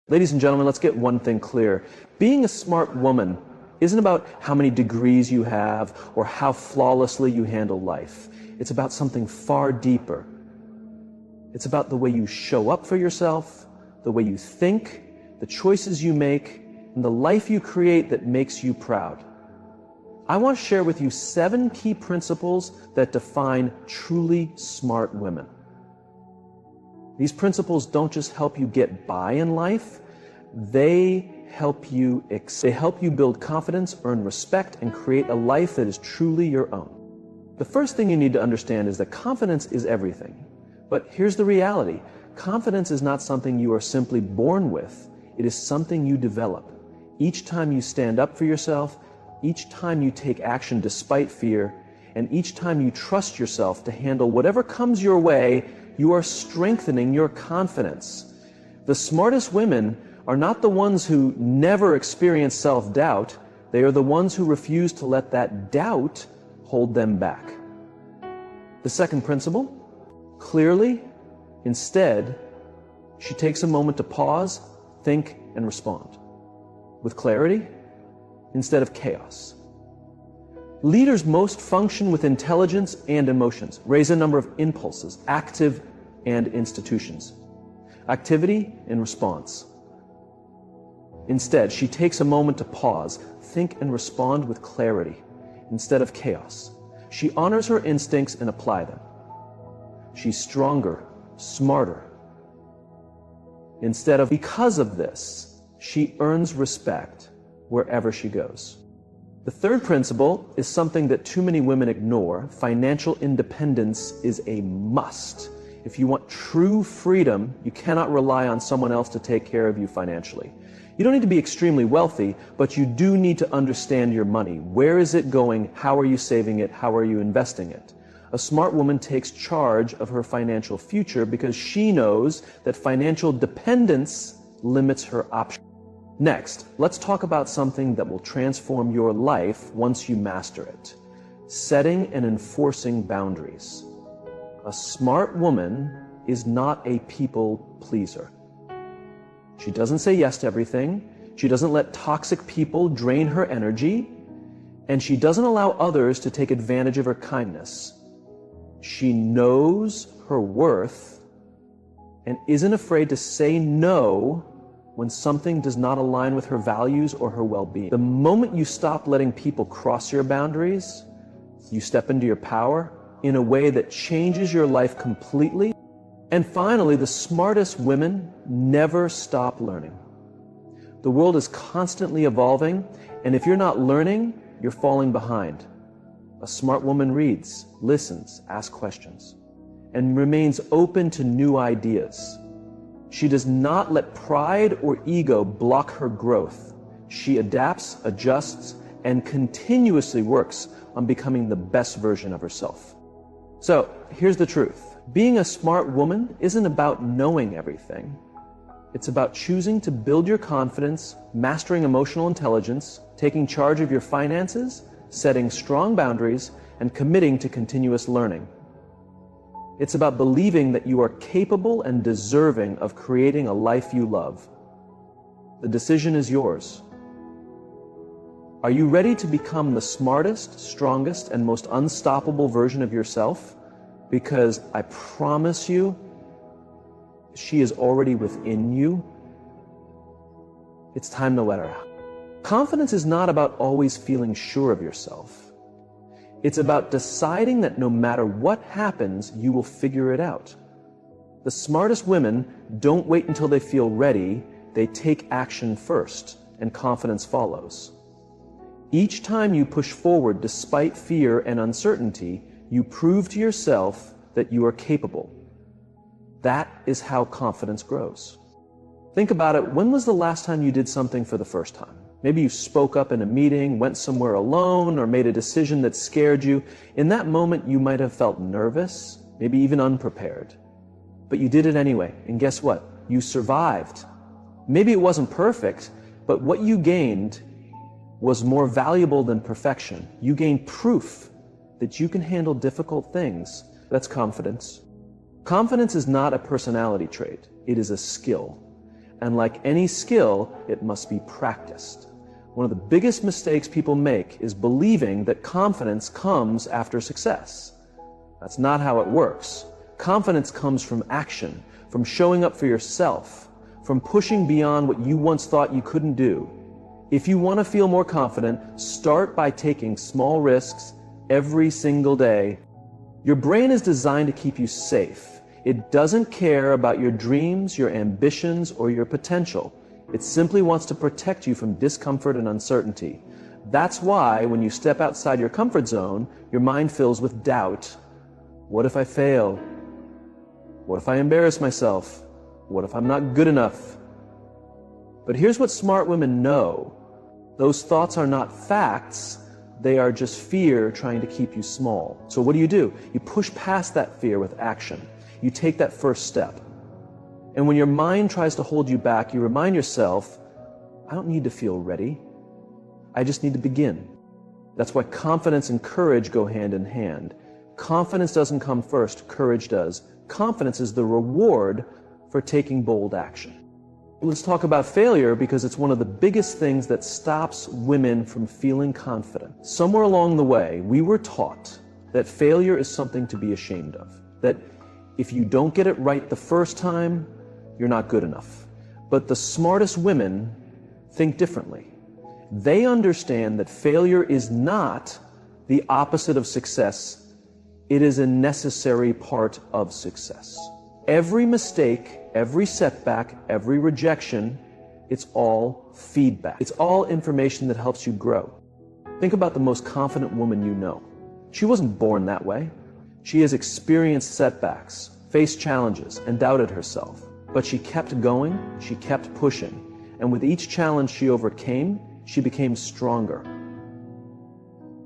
Ladies and gentlemen, let's get one thing clear. Being a smart woman isn't about how many degrees you have or how flawlessly you handle life. It's about something far deeper. It's about the way you show up for yourself, the way you think, the choices you make, and the life you create that makes you proud. I want to share with you 7 key principles that define truly smart women. These principles don't just help you get by in life, they help you build confidence, earn respect, and create a life that is truly your own. The first thing you need to understand is that confidence is everything. But here's the reality. Confidence is not something you are simply born with. It is something you develop. Each time you stand up for yourself, each time you take action despite fear, and each time you trust yourself to handle whatever comes your way, you are strengthening your confidence. The smartest women are not the ones who never experience self-doubt. They are the ones who refuse to let that doubt hold them back. The second principle, clearly, instead, she takes a moment to pause, think, and respond. With clarity, instead of chaos. Leaders most function with intelligence and emotions, raise a number of impulses, active and institutions. Activity and response. Instead, she takes a moment to pause, think, and respond with clarity, instead of chaos. She honors her instincts and apply them. She's stronger, smarter. Because of this, she earns respect wherever she goes. The third principle is something that too many women ignore. Financial independence is a must. If you want true freedom, you cannot rely on someone else to take care of you financially. You don't need to be extremely wealthy, but you do need to understand your money. Where is it going? How are you saving it? How are you investing it? A smart woman takes charge of her financial future because she knows that financial dependence limits her options. Next, let's talk about something that will transform your life once you master it. Setting and enforcing boundaries. A smart woman is not a people pleaser. She doesn't say yes to everything. She doesn't let toxic people drain her energy. And she doesn't allow others to take advantage of her kindness. She knows her worth and isn't afraid to say no when something does not align with her values or her well-being. The moment you stop letting people cross your boundaries, you step into your power in a way that changes your life completely. And finally, the smartest women never stop learning. The world is constantly evolving, and if you're not learning, you're falling behind. A smart woman reads, listens, asks questions, and remains open to new ideas. She does not let pride or ego block her growth. She adapts, adjusts, and continuously works on becoming the best version of herself. So, here's the truth. Being a smart woman isn't about knowing everything. It's about choosing to build your confidence, mastering emotional intelligence, taking charge of your finances, setting strong boundaries, and committing to continuous learning. It's about believing that you are capable and deserving of creating a life you love. The decision is yours. Are you ready to become the smartest, strongest, and most unstoppable version of yourself? Because I promise you, she is already within you. It's time to let her out. Confidence is not about always feeling sure of yourself. It's about deciding that no matter what happens, you will figure it out. The smartest women don't wait until they feel ready. They take action first, and confidence follows. Each time you push forward despite fear and uncertainty, you prove to yourself that you are capable. That is how confidence grows. Think about it. When was the last time you did something for the first time? Maybe you spoke up in a meeting, went somewhere alone, or made a decision that scared you. In that moment, you might have felt nervous, maybe even unprepared. But you did it anyway, and guess what? You survived. Maybe it wasn't perfect, but what you gained was more valuable than perfection. You gained proof that you can handle difficult things. That's confidence. Confidence is not a personality trait. It is a skill. And like any skill, it must be practiced. One of the biggest mistakes people make is believing that confidence comes after success. That's not how it works. Confidence comes from action, from showing up for yourself, from pushing beyond what you once thought you couldn't do. If you want to feel more confident, start by taking small risks every single day. Your brain is designed to keep you safe. It doesn't care about your dreams, your ambitions, or your potential. It simply wants to protect you from discomfort and uncertainty. That's why when you step outside your comfort zone, your mind fills with doubt. What if I fail? What if I embarrass myself? What if I'm not good enough? But here's what smart women know. Those thoughts are not facts. They are just fear trying to keep you small. So what do? You push past that fear with action. You take that first step. And when your mind tries to hold you back, you remind yourself, I don't need to feel ready. I just need to begin. That's why confidence and courage go hand in hand. Confidence doesn't come first, courage does. Confidence is the reward for taking bold action. Let's talk about failure because it's one of the biggest things that stops women from feeling confident. Somewhere along the way, we were taught that failure is something to be ashamed of. That if you don't get it right the first time, you're not good enough. But the smartest women think differently. They understand that failure is not the opposite of success. It is a necessary part of success. Every mistake, every setback, every rejection, it's all feedback. It's all information that helps you grow. Think about the most confident woman you know. She wasn't born that way. She has experienced setbacks, faced challenges, and doubted herself. But she kept going, she kept pushing, and with each challenge she overcame, she became stronger.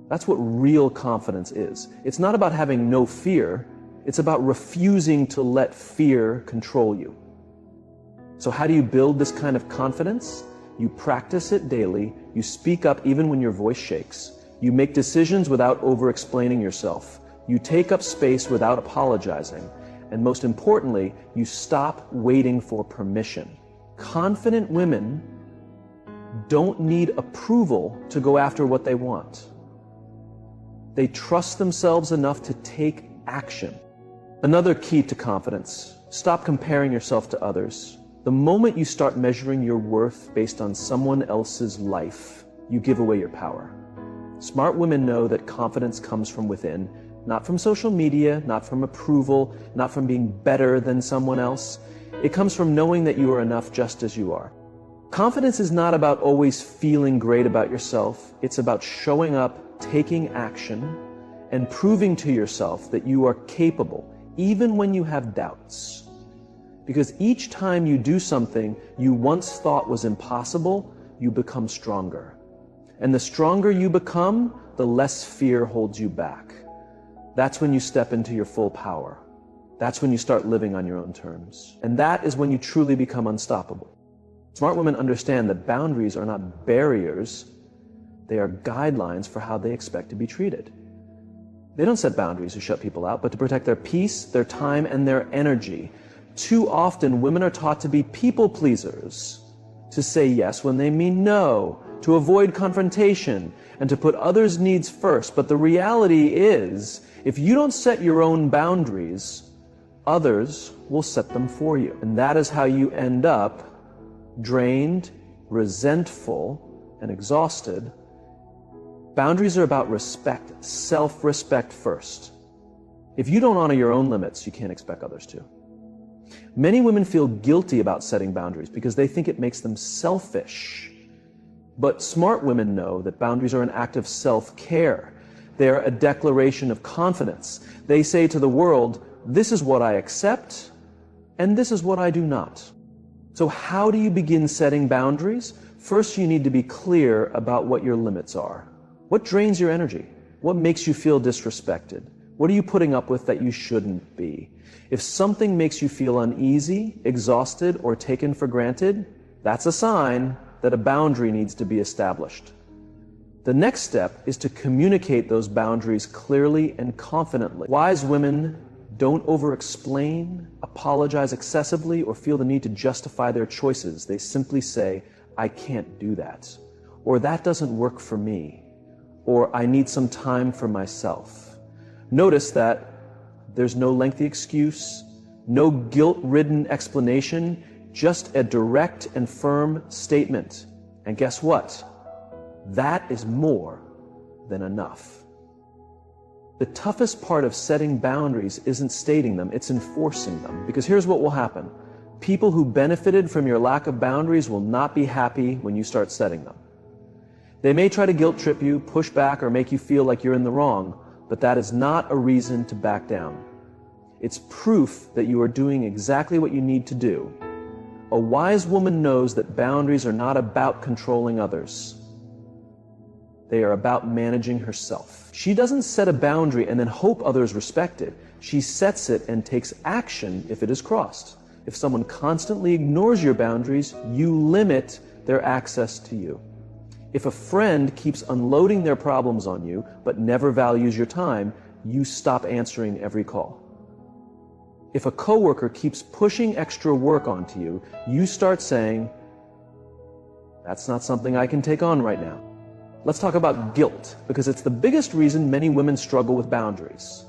That's what real confidence is. It's not about having no fear, it's about refusing to let fear control you. So how do you build this kind of confidence? You practice it daily, you speak up even when your voice shakes, you make decisions without over-explaining yourself, you take up space without apologizing, and most importantly, you stop waiting for permission. Confident women don't need approval to go after what they want. They trust themselves enough to take action. Another key to confidence, stop comparing yourself to others. The moment you start measuring your worth based on someone else's life, you give away your power. Smart women know that confidence comes from within, not from social media, not from approval, not from being better than someone else. It comes from knowing that you are enough just as you are. Confidence is not about always feeling great about yourself. It's about showing up, taking action, and proving to yourself that you are capable, even when you have doubts. Because each time you do something you once thought was impossible, you become stronger. And the stronger you become, the less fear holds you back. That's when you step into your full power. That's when you start living on your own terms. And that is when you truly become unstoppable. Smart women understand that boundaries are not barriers, they are guidelines for how they expect to be treated. They don't set boundaries to shut people out, but to protect their peace, their time, and their energy. Too often, women are taught to be people pleasers, to say yes when they mean no, to avoid confrontation, and to put others' needs first. But the reality is, if you don't set your own boundaries, others will set them for you. And that is how you end up drained, resentful, and exhausted. Boundaries are about respect, self-respect first. If you don't honor your own limits, you can't expect others to. Many women feel guilty about setting boundaries because they think it makes them selfish. But smart women know that boundaries are an act of self-care. They are a declaration of confidence. They say to the world, this is what I accept, and this is what I do not. So how do you begin setting boundaries? First, you need to be clear about what your limits are. What drains your energy? What makes you feel disrespected? What are you putting up with that you shouldn't be? If something makes you feel uneasy, exhausted, or taken for granted, that's a sign that a boundary needs to be established. The next step is to communicate those boundaries clearly and confidently. Wise women don't over-explain, apologize excessively, or feel the need to justify their choices. They simply say, I can't do that, or that doesn't work for me, or I need some time for myself. Notice that there's no lengthy excuse, no guilt-ridden explanation, just a direct and firm statement. And guess what? That is more than enough. The toughest part of setting boundaries isn't stating them, it's enforcing them. Because here's what will happen. People who benefited from your lack of boundaries will not be happy when you start setting them. They may try to guilt trip you, push back, or make you feel like you're in the wrong, but that is not a reason to back down. It's proof that you are doing exactly what you need to do. A wise woman knows that boundaries are not about controlling others. They are about managing herself. She doesn't set a boundary and then hope others respect it. She sets it and takes action if it is crossed. If someone constantly ignores your boundaries, you limit their access to you. If a friend keeps unloading their problems on you but never values your time, you stop answering every call. If a coworker keeps pushing extra work onto you, you start saying, that's not something I can take on right now. Let's talk about guilt, because it's the biggest reason many women struggle with boundaries.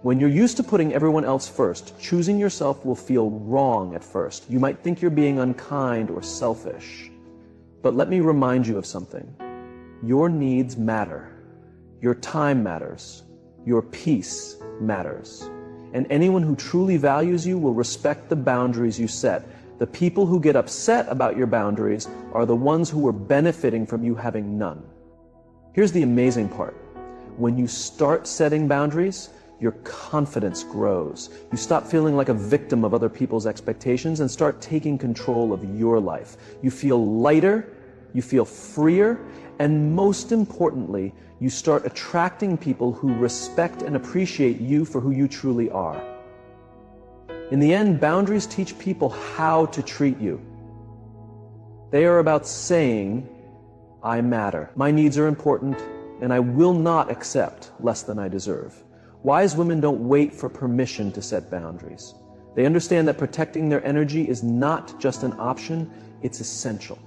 When you're used to putting everyone else first, choosing yourself will feel wrong at first. You might think you're being unkind or selfish. But let me remind you of something. Your needs matter. Your time matters. Your peace matters. And anyone who truly values you will respect the boundaries you set. The people who get upset about your boundaries are the ones who are benefiting from you having none. Here's the amazing part. When you start setting boundaries, your confidence grows. You stop feeling like a victim of other people's expectations and start taking control of your life. You feel lighter, you feel freer, and most importantly, you start attracting people who respect and appreciate you for who you truly are. In the end, boundaries teach people how to treat you. They are about saying, I matter. My needs are important, and I will not accept less than I deserve. Wise women don't wait for permission to set boundaries. They understand that protecting their energy is not just an option, it's essential.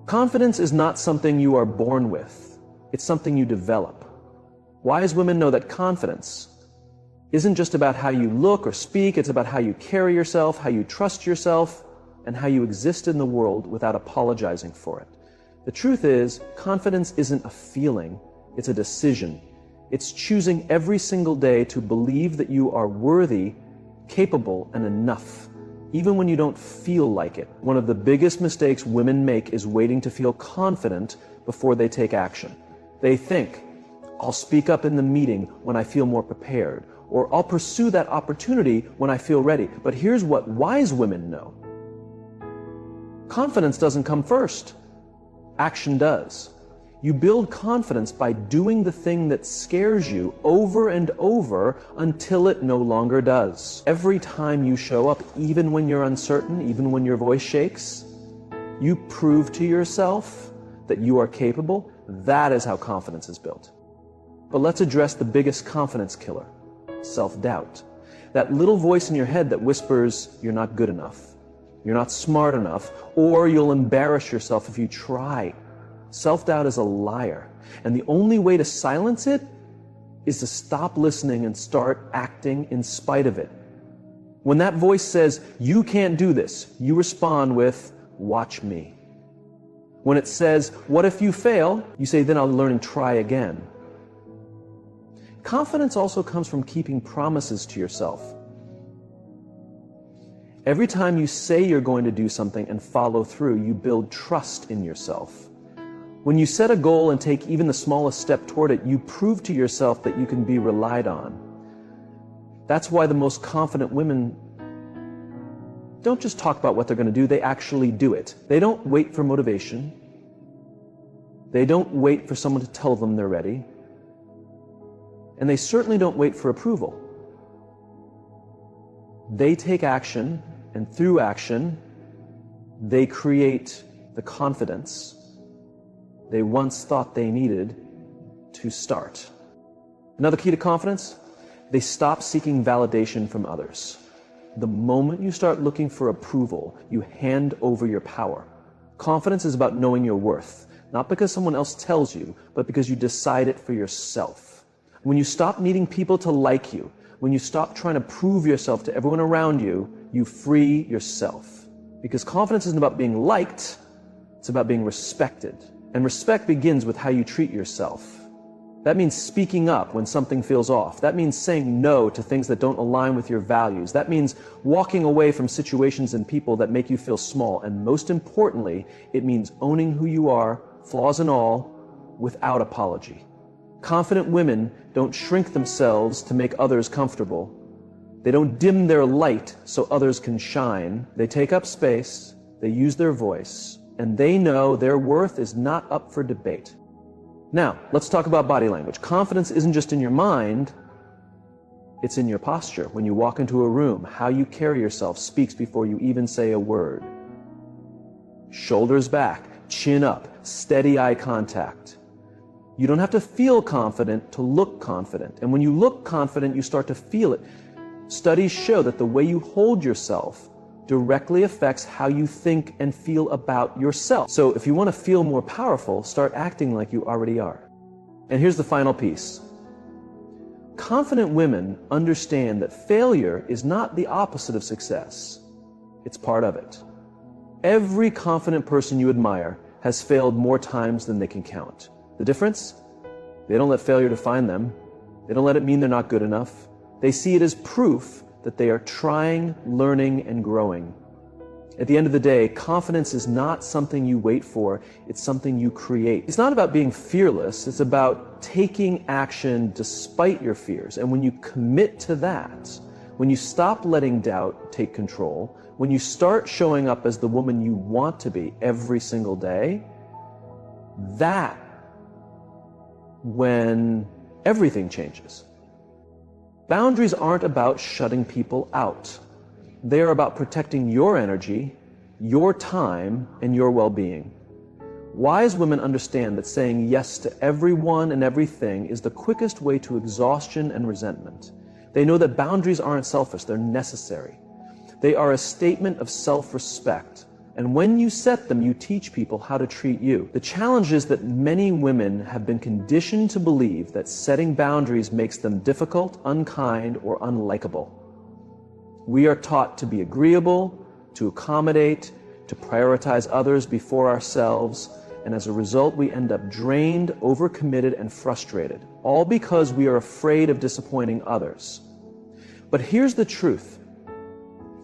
Confidence is not something you are born with. It's something you develop. Wise women know that confidence isn't just about how you look or speak, it's about how you carry yourself, how you trust yourself, and how you exist in the world without apologizing for it. The truth is, confidence isn't a feeling, it's a decision. It's choosing every single day to believe that you are worthy, capable, and enough, even when you don't feel like it. One of the biggest mistakes women make is waiting to feel confident before they take action. They think, I'll speak up in the meeting when I feel more prepared, or I'll pursue that opportunity when I feel ready. But here's what wise women know. Confidence doesn't come first. Action does. You build confidence by doing the thing that scares you over and over until it no longer does. Every time you show up, even when you're uncertain, even when your voice shakes, you prove to yourself that you are capable. That is how confidence is built. But let's address the biggest confidence killer, self-doubt. That little voice in your head that whispers, you're not good enough, you're not smart enough, or you'll embarrass yourself if you try. Self-doubt is a liar, and the only way to silence it is to stop listening and start acting in spite of it. When that voice says, you can't do this, you respond with, watch me. When it says, what if you fail? You say, then I'll learn and try again. Confidence also comes from keeping promises to yourself. Every time you say you're going to do something and follow through, you build trust in yourself. When you set a goal and take even the smallest step toward it, you prove to yourself that you can be relied on. That's why the most confident women don't just talk about what they're going to do, they actually do it. They don't wait for motivation. They don't wait for someone to tell them they're ready. And they certainly don't wait for approval. They take action, and through action, they create the confidence they once thought they needed to start. Another key to confidence, They stop seeking validation from others. The moment you start looking for approval, you hand over your power. Confidence is about knowing your worth, not because someone else tells you, but because you decide it for yourself. When you stop needing people to like you, when you stop trying to prove yourself to everyone around you, you free yourself. Because confidence isn't about being liked, it's about being respected. And respect begins with how you treat yourself. That means speaking up when something feels off. That means saying no to things that don't align with your values. That means walking away from situations and people that make you feel small. And most importantly, it means owning who you are, flaws and all, without apology. Confident women don't shrink themselves to make others comfortable. They don't dim their light so others can shine. They take up space, they use their voice, and they know their worth is not up for debate. Now, let's talk about body language. Confidence isn't just in your mind, it's in your posture. When you walk into a room, how you carry yourself speaks before you even say a word. Shoulders back, chin up, steady eye contact. You don't have to feel confident to look confident. And when you look confident, you start to feel it. Studies show that the way you hold yourself directly affects how you think and feel about yourself. So if you want to feel more powerful, start acting like you already are. And here's the final piece. Confident women understand that failure is not the opposite of success. It's part of it. Every confident person you admire has failed more times than they can count. The difference? They don't let failure define them. They don't let it mean they're not good enough. They see it as proof that they are trying, learning, and growing. At the end of the day, confidence is not something you wait for, it's something you create. It's not about being fearless, it's about taking action despite your fears. And when you commit to that, when you stop letting doubt take control, when you start showing up as the woman you want to be every single day, that's when everything changes. Boundaries aren't about shutting people out. They are about protecting your energy, your time, and your well-being. Wise women understand that saying yes to everyone and everything is the quickest way to exhaustion and resentment. They know that boundaries aren't selfish, they're necessary. They are a statement of self-respect. And when you set them, you teach people how to treat you. The challenge is that many women have been conditioned to believe that setting boundaries makes them difficult, unkind, or unlikable. We are taught to be agreeable, to accommodate, to prioritize others before ourselves, and as a result, we end up drained, overcommitted, and frustrated, all because we are afraid of disappointing others. But here's the truth.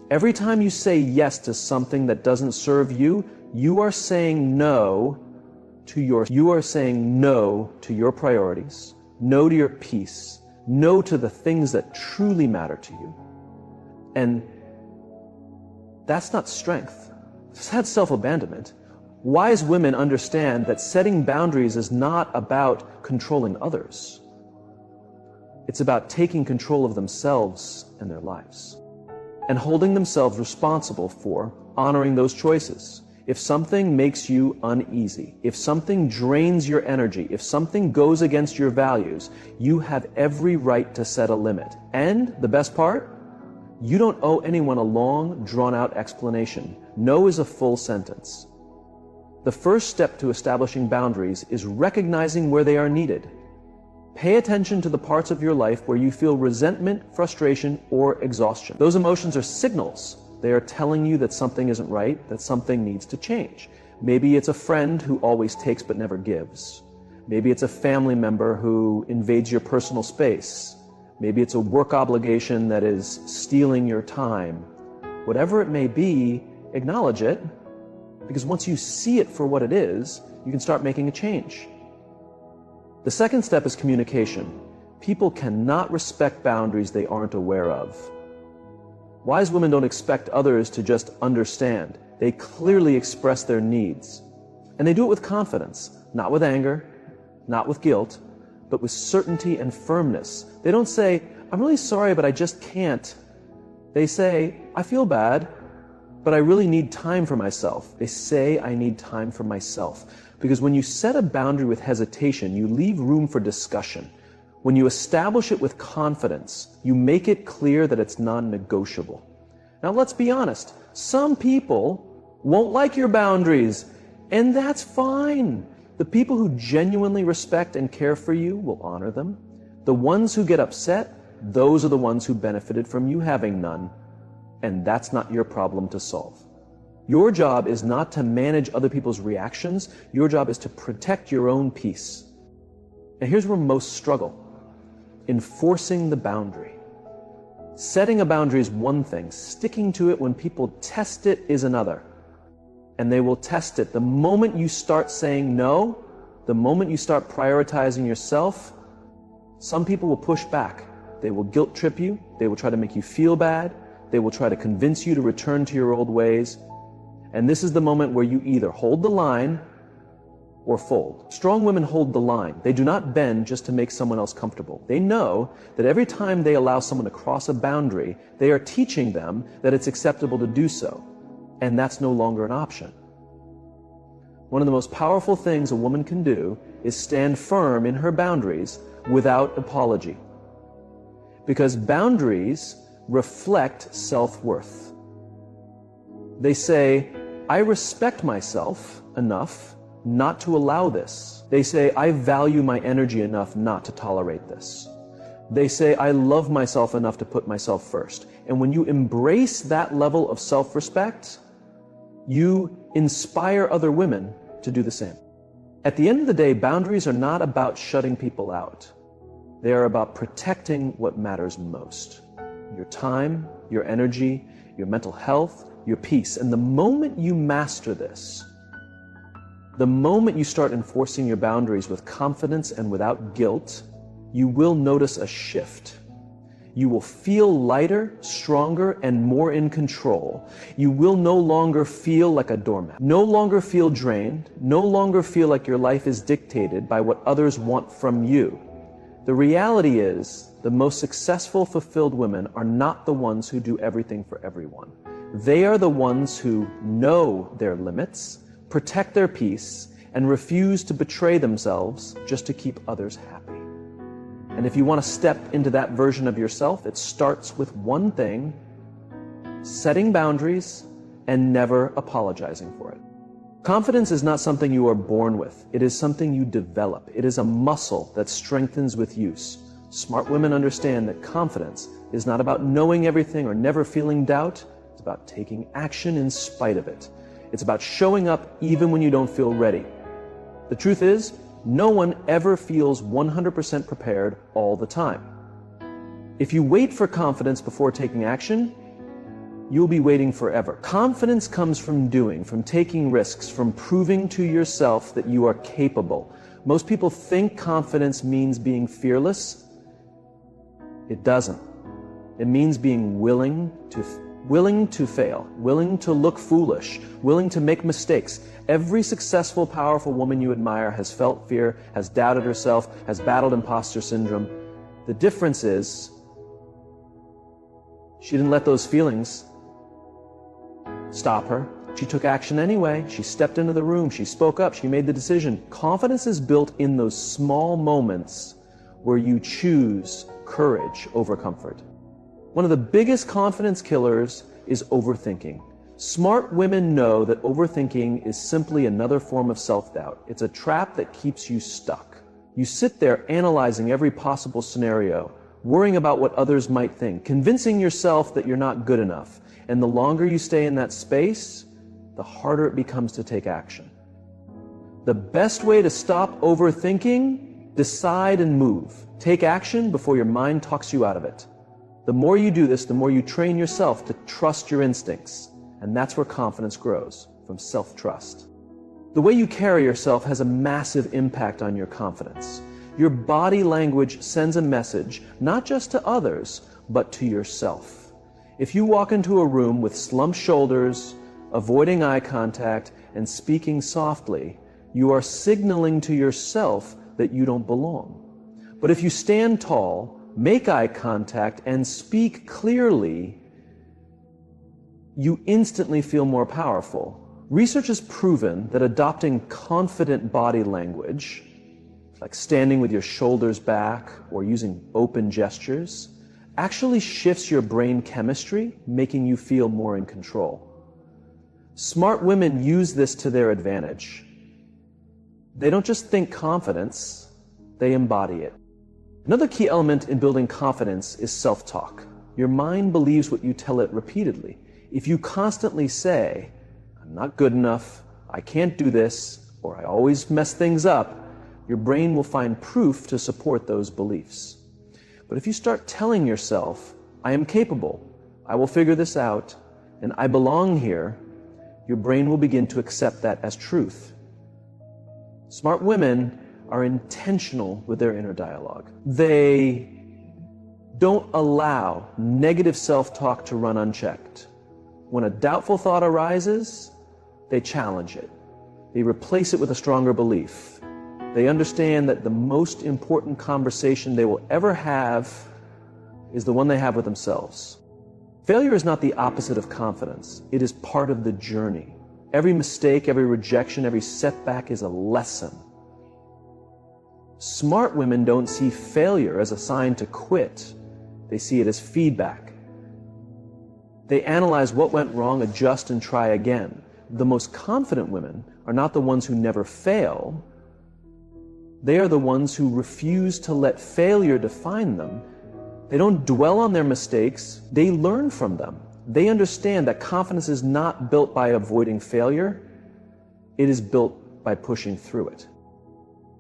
Every time you say yes to something that doesn't serve you, you are saying no to your priorities, no to your peace, no to the things that truly matter to you. And that's not strength. That's self-abandonment. Wise women understand that setting boundaries is not about controlling others. It's about taking control of themselves and their lives, and holding themselves responsible for honoring those choices. If something makes you uneasy, if something drains your energy, if something goes against your values, you have every right to set a limit. And the best part? You don't owe anyone a long, drawn-out explanation. No is a full sentence. The first step to establishing boundaries is recognizing where they are needed. Pay attention to the parts of your life where you feel resentment, frustration, or exhaustion. Those emotions are signals. They are telling you that something isn't right, that something needs to change. Maybe it's a friend who always takes but never gives. Maybe it's a family member who invades your personal space. Maybe it's a work obligation that is stealing your time. Whatever it may be, acknowledge it, because once you see it for what it is, you can start making a change. The second step is communication. People cannot respect boundaries they aren't aware of. Wise women don't expect others to just understand. They clearly express their needs. And they do it with confidence, not with anger, not with guilt, but with certainty and firmness. They don't say, "I'm really sorry, but I just can't." They say, "I feel bad, but I really need time for myself." They say, "I need time for myself." Because when you set a boundary with hesitation, you leave room for discussion. When you establish it with confidence, you make it clear that it's non-negotiable. Now let's be honest, some people won't like your boundaries, and that's fine. The people who genuinely respect and care for you will honor them. The ones who get upset, those are the ones who benefited from you having none, and that's not your problem to solve. Your job is not to manage other people's reactions. Your job is to protect your own peace. And here's where most struggle: enforcing the boundary. Setting a boundary is one thing. Sticking to it when people test it is another. And they will test it. The moment you start saying no, the moment you start prioritizing yourself, some people will push back. They will guilt trip you. They will try to make you feel bad. They will try to convince you to return to your old ways. And this is the moment where you either hold the line or fold. Strong women hold the line. They do not bend just to make someone else comfortable. They know that every time they allow someone to cross a boundary, they are teaching them that it's acceptable to do so. And that's no longer an option. One of the most powerful things a woman can do is stand firm in her boundaries without apology. Because boundaries reflect self-worth. They say, I respect myself enough not to allow this. They say, I value my energy enough not to tolerate this. They say, I love myself enough to put myself first. And when you embrace that level of self-respect, you inspire other women to do the same. At the end of the day, boundaries are not about shutting people out. They are about protecting what matters most: your time, your energy, your mental health, your peace. And the moment you master this, the moment you start enforcing your boundaries with confidence and without guilt, you will notice a shift. You will feel lighter, stronger, and more in control. You will no longer feel like a doormat, no longer feel drained, no longer feel like your life is dictated by what others want from you. The reality is, the most successful, fulfilled women are not the ones who do everything for everyone. They are the ones who know their limits, protect their peace, and refuse to betray themselves just to keep others happy. And if you want to step into that version of yourself, it starts with one thing: setting boundaries and never apologizing for it. Confidence is not something you are born with. It is something you develop. It is a muscle that strengthens with use. Smart women understand that confidence is not about knowing everything or never feeling doubt. It's about taking action in spite of it. It's about showing up even when you don't feel ready. The truth is, no one ever feels 100% prepared all the time. If you wait for confidence before taking action, you'll be waiting forever. Confidence comes from doing, from taking risks, from proving to yourself that you are capable. Most people think confidence means being fearless. It doesn't. It means being willing to fail, willing to look foolish, willing to make mistakes. Every successful, powerful woman you admire has felt fear, has doubted herself, has battled imposter syndrome. The difference is, she didn't let those feelings stop her. She took action anyway. She stepped into the room. She spoke up. She made the decision. Confidence is built in those small moments where you choose courage over comfort. One of the biggest confidence killers is overthinking. Smart women know that overthinking is simply another form of self-doubt. It's a trap that keeps you stuck. You sit there analyzing every possible scenario, worrying about what others might think, convincing yourself that you're not good enough. And the longer you stay in that space, the harder it becomes to take action. The best way to stop overthinking: decide and move. Take action before your mind talks you out of it. The more you do this, the more you train yourself to trust your instincts. And that's where confidence grows, from self-trust. The way you carry yourself has a massive impact on your confidence. Your body language sends a message, not just to others, but to yourself. If you walk into a room with slumped shoulders, avoiding eye contact, and speaking softly, you are signaling to yourself that you don't belong. But if you stand tall, make eye contact, and speak clearly, you instantly feel more powerful. Research has proven that adopting confident body language like standing with your shoulders back or using open gestures, actually shifts your brain chemistry, making you feel more in control. Smart women use this to their advantage. They don't just think confidence, they embody it. Another key element in building confidence is self-talk. Your mind believes what you tell it repeatedly. If you constantly say, "I'm not good enough, I can't do this," or "I always mess things up," your brain will find proof to support those beliefs. But if you start telling yourself, "I am capable, I will figure this out, and I belong here," your brain will begin to accept that as truth. Smart women are intentional with their inner dialogue. They don't allow negative self-talk to run unchecked. When a doubtful thought arises, they challenge it. They replace it with a stronger belief. They understand that the most important conversation they will ever have is the one they have with themselves. Failure is not the opposite of confidence. It is part of the journey. Every mistake, every rejection, every setback is a lesson. Smart women don't see failure as a sign to quit. They see it as feedback. They analyze what went wrong, adjust, and try again. The most confident women are not the ones who never fail. They are the ones who refuse to let failure define them. They don't dwell on their mistakes. They learn from them. They understand that confidence is not built by avoiding failure. It is built by pushing through it.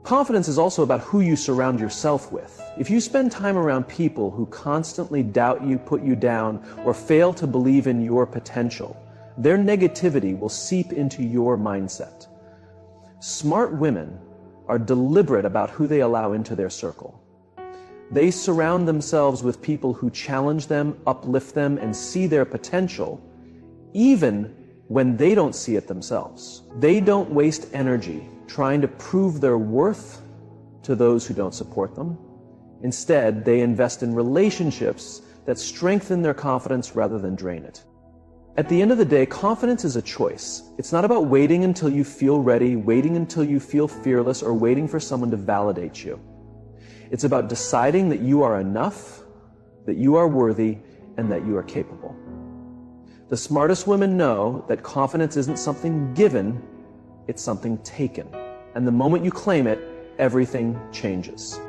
Confidence is also about who you surround yourself with. If you spend time around people who constantly doubt you, put you down, or fail to believe in your potential, their negativity will seep into your mindset. Smart women are deliberate about who they allow into their circle. They surround themselves with people who challenge them, uplift them, and see their potential, even when they don't see it themselves. They don't waste energy trying to prove their worth to those who don't support them. Instead, they invest in relationships that strengthen their confidence rather than drain it. At the end of the day, confidence is a choice. It's not about waiting until you feel ready, waiting until you feel fearless, or waiting for someone to validate you. It's about deciding that you are enough, that you are worthy, and that you are capable. The smartest women know that confidence isn't something given, it's something taken. And the moment you claim it, everything changes.